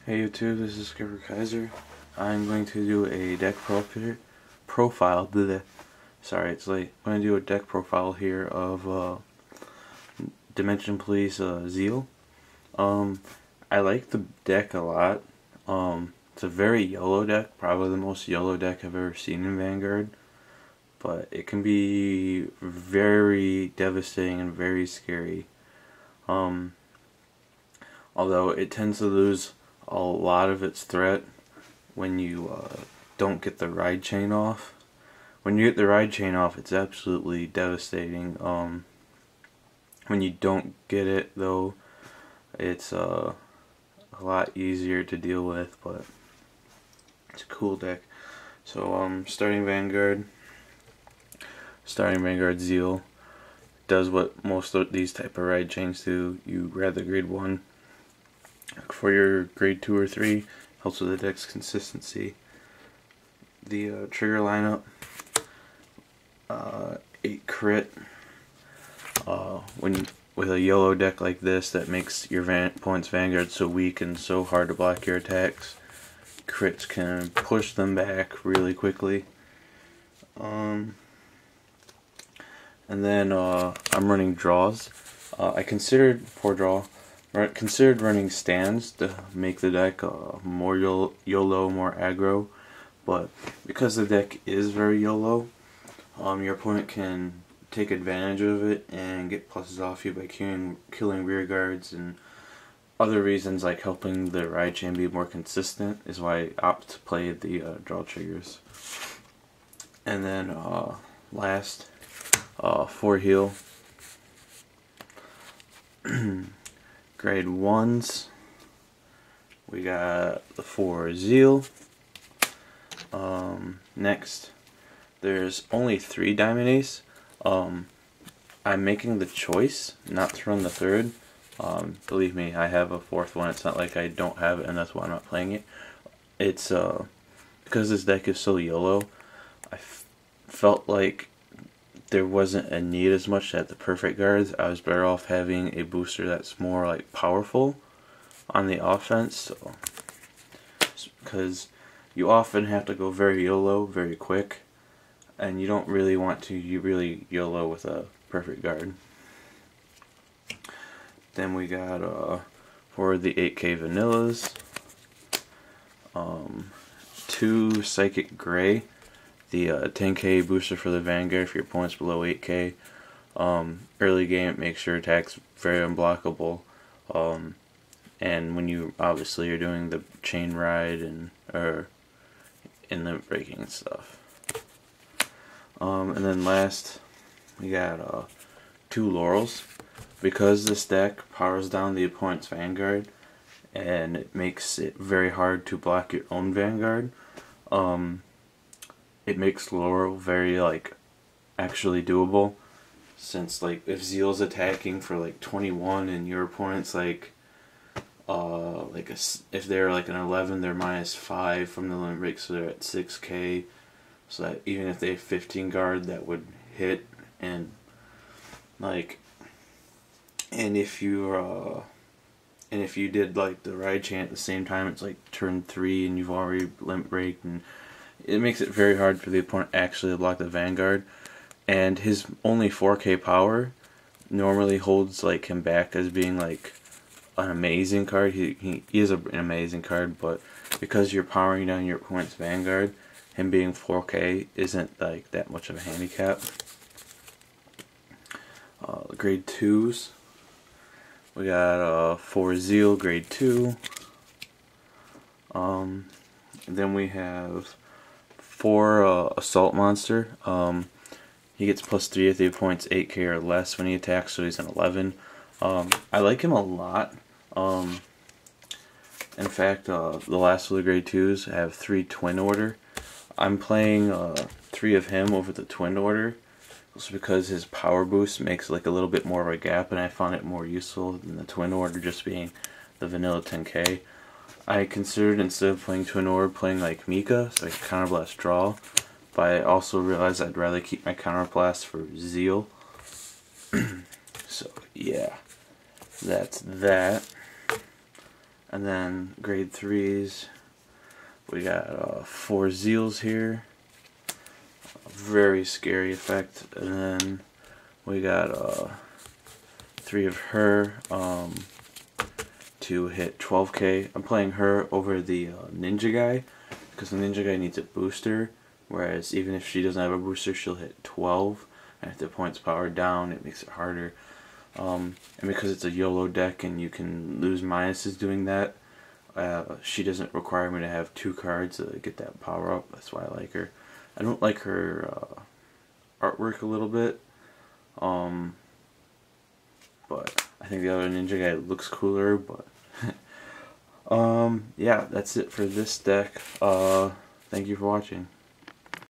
Hey YouTube, this is Skipper Kaiser. I'm going to do a deck profile. Sorry, it's late. I'm going to do a deck profile here of Dimension Police Zeal. I like the deck a lot. It's a very yellow deck, probably the most yellow deck I've ever seen in Vanguard. But it can be very devastating and very scary. Although it tends to lose a lot of its threat when you don't get the ride chain off. When you get the ride chain off, it's absolutely devastating. When you don't get it, though, it's a lot easier to deal with, but it's a cool deck. So starting Vanguard Zeal does what most of these type of ride chains do. You grab the grade 1 for your grade 2 or 3, helps with the deck's consistency. The trigger lineup, 8 crit. With a yellow deck like this that makes your opponent's Vanguard so weak and so hard to block your attacks, crits can push them back really quickly. And then I'm running draws. I considered running stands to make the deck more YOLO, more aggro, but because the deck is very YOLO, your opponent can take advantage of it and get pluses off you by killing rear guards, and other reasons like helping the ride chain be more consistent is why I opt to play the draw triggers. And then last, for heal. Grade 1s, we got the 4 Zeal. Next, there's only 3 Diamond Ace. I'm making the choice not to run the 3rd. Believe me, I have a 4th one. It's not like I don't have it and that's why I'm not playing it. It's because this deck is so YOLO, I felt like there wasn't a need as much at the perfect guards. I was better off having a booster that's more like powerful on the offense. So, because you often have to go very YOLO very quick, and you don't really want to. You really YOLO with a perfect guard. Then we got for the 8K vanillas, 2 Psychic Gray. The 10K booster for the Vanguard if your opponent's below 8K. Early game, it makes your attacks very unblockable. And when you obviously are doing the chain ride or in the breaking and stuff. And then last, we got 2 Laurels. Because this deck powers down the opponent's Vanguard and it makes it very hard to block your own Vanguard. It makes Laurel very actually doable, since if Zeal's attacking for 21 and your opponent's if they're an 11, they're -5 from the limit break, so they're at 6K. So that even if they have 15 guard, that would hit. And if you did the ride chain at the same time, it's turn 3 and you've already limit break, and it makes it very hard for the opponent actually to block the Vanguard. And his only 4K power normally holds him back as being an amazing card. He is an amazing card, but because you're powering down your opponent's Vanguard, him being 4K isn't that much of a handicap. Grade 2s, we got 4 Zeal grade 2. Then we have 4 Assault Monster. He gets +3 if the opponent's 8K or less when he attacks, so he's an 11. I like him a lot. In fact, the last of the grade 2s have 3 Twin Order. I'm playing 3 of him over the Twin Order, just because his power boost makes a little bit more of a gap, and I found it more useful than the Twin Order just being the vanilla 10K. I considered, instead of playing Twin Orb, playing Mika, so I could counterblast draw, but I also realized I'd rather keep my counterblast for Zeal. So yeah, that's that. And then grade 3s, we got 4 Zeals here. Very scary effect. And then we got 3 of her to hit 12k. I'm playing her over the ninja guy because the ninja guy needs a booster, whereas even if she doesn't have a booster, she'll hit 12. And if the points power down, it makes it harder. And because it's a YOLO deck and you can lose minuses doing that, she doesn't require me to have 2 cards to get that power up. That's why I like her. I don't like her artwork a little bit, but I think the other ninja guy looks cooler. But yeah, that's it for this deck. Thank you for watching.